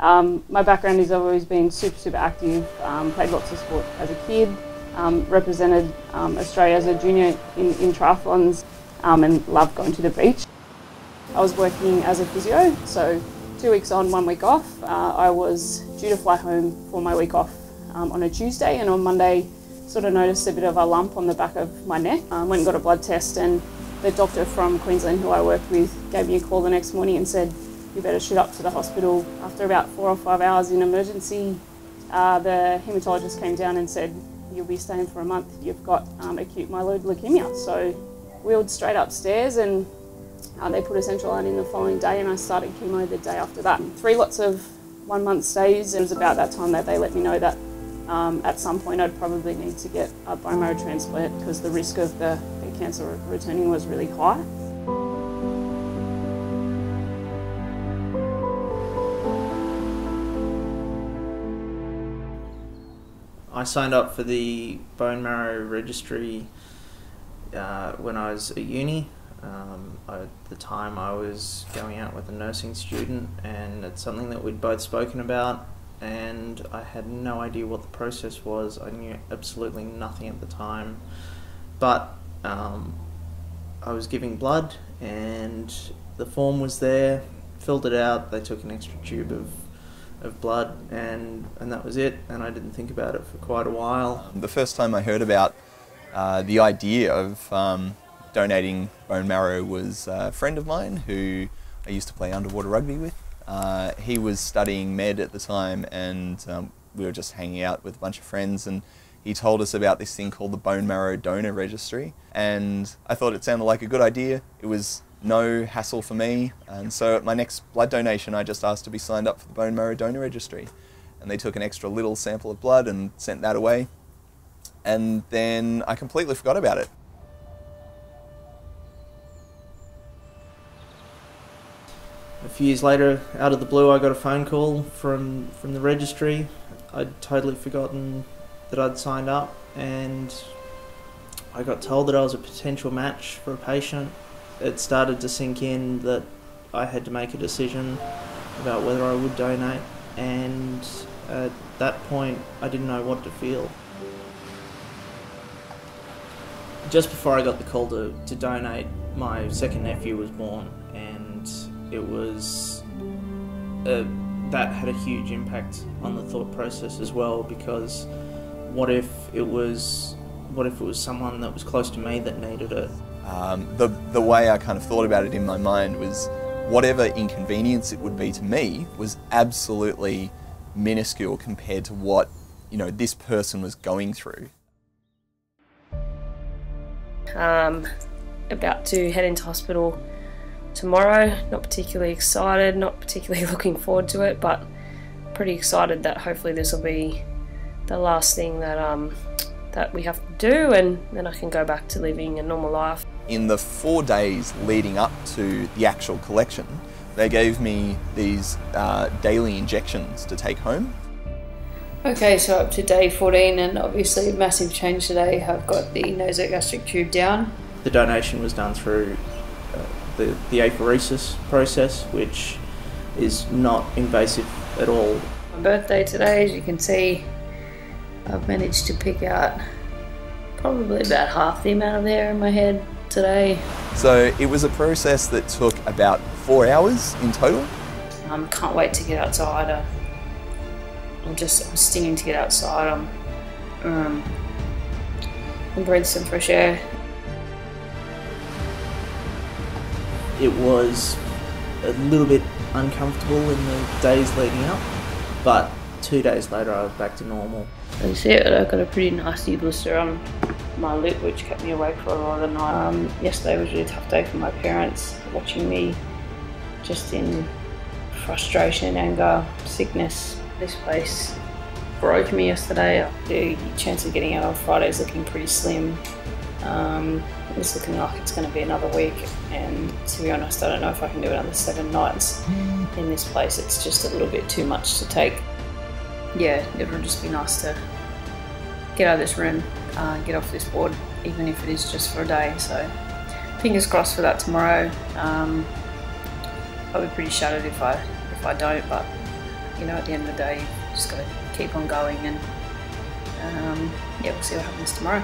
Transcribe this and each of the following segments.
My background is I've always been super active, played lots of sport as a kid, represented Australia as a junior in triathlons, and loved going to the beach. I was working as a physio, so 2 weeks on, 1 week off. I was due to fly home for my week off on a Tuesday, and on Monday sort of noticed a bit of a lump on the back of my neck. Went and got a blood test, and the doctor from Queensland who I worked with gave me a call the next morning and said, "You better shoot up to the hospital." After about 4 or 5 hours in emergency, the haematologist came down and said, "You'll be staying for a month. You've got acute myeloid leukemia." So wheeled straight upstairs, and they put a central line in the following day, and I started chemo the day after that. 3 lots of 1 month stays. It was about that time that they let me know that at some point I'd probably need to get a bone marrow transplant because the risk of the cancer returning was really high. I signed up for the bone marrow registry when I was at uni. At the time I was going out with a nursing student, and it's something that we'd both spoken about, and I had no idea what the process was. I knew absolutely nothing at the time, but I was giving blood and the form was there, filled it out, they took an extra tube of blood, and that was it, and I didn't think about it for quite a while. The first time I heard about the idea of donating bone marrow was a friend of mine who I used to play underwater rugby with. He was studying med at the time, and we were just hanging out with a bunch of friends, and he told us about this thing called the Bone Marrow Donor Registry, and I thought it sounded like a good idea. It was no hassle for me, and so at my next blood donation I just asked to be signed up for the Bone Marrow Donor Registry, and they took an extra little sample of blood and sent that away, and then I completely forgot about it. A few years later, out of the blue, I got a phone call from the registry. I'd totally forgotten that I'd signed up, and I got told that I was a potential match for a patient. It started to sink in that I had to make a decision about whether I would donate, and at that point I didn't know what to feel. Just before I got the call to donate, my second nephew was born, and it was that had a huge impact on the thought process as well, because what if it was someone that was close to me that needed it? The way I kind of thought about it in my mind was whatever inconvenience it would be to me was absolutely minuscule compared to what, you know, this person was going through. About to head into hospital tomorrow. Not particularly excited, not particularly looking forward to it, but pretty excited that hopefully this will be the last thing that we have to do, and then I can go back to living a normal life. In the 4 days leading up to the actual collection, they gave me these daily injections to take home. Okay, so up to day 14, and obviously a massive change today. I've got the nasogastric tube down. The donation was done through the apheresis process, which is not invasive at all. My birthday today, as you can see, I've managed to pick out probably about half the amount of hair in my head today. So it was a process that took about 4 hours in total. Can't wait to get outside. I'm stinging to get outside. And breathe some fresh air. It was a little bit uncomfortable in the days leading up, but 2 days later I was back to normal. That's it. I got a pretty nasty blister on my lip, which kept me awake for a lot of the night. Yesterday was a really tough day for my parents, watching me just in frustration, anger, sickness. This place broke me yesterday. The chance of getting out on Friday is looking pretty slim. It's looking like it's going to be another week, and to be honest, I don't know if I can do another 7 nights in this place. It's just a little bit too much to take. Yeah, it would just be nice to get out of this room, get off this board, even if it is just for a day. So fingers crossed for that tomorrow. I'll be pretty shattered if I don't, but you know, at the end of the day, you just got to keep on going, and yeah, we'll see what happens tomorrow.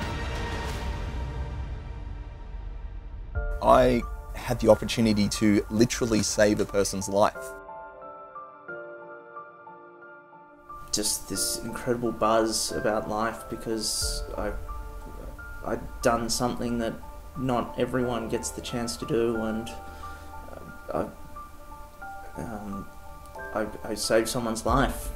I had the opportunity to literally save a person's life. Just this incredible buzz about life because I'd done something that not everyone gets the chance to do, and I saved someone's life.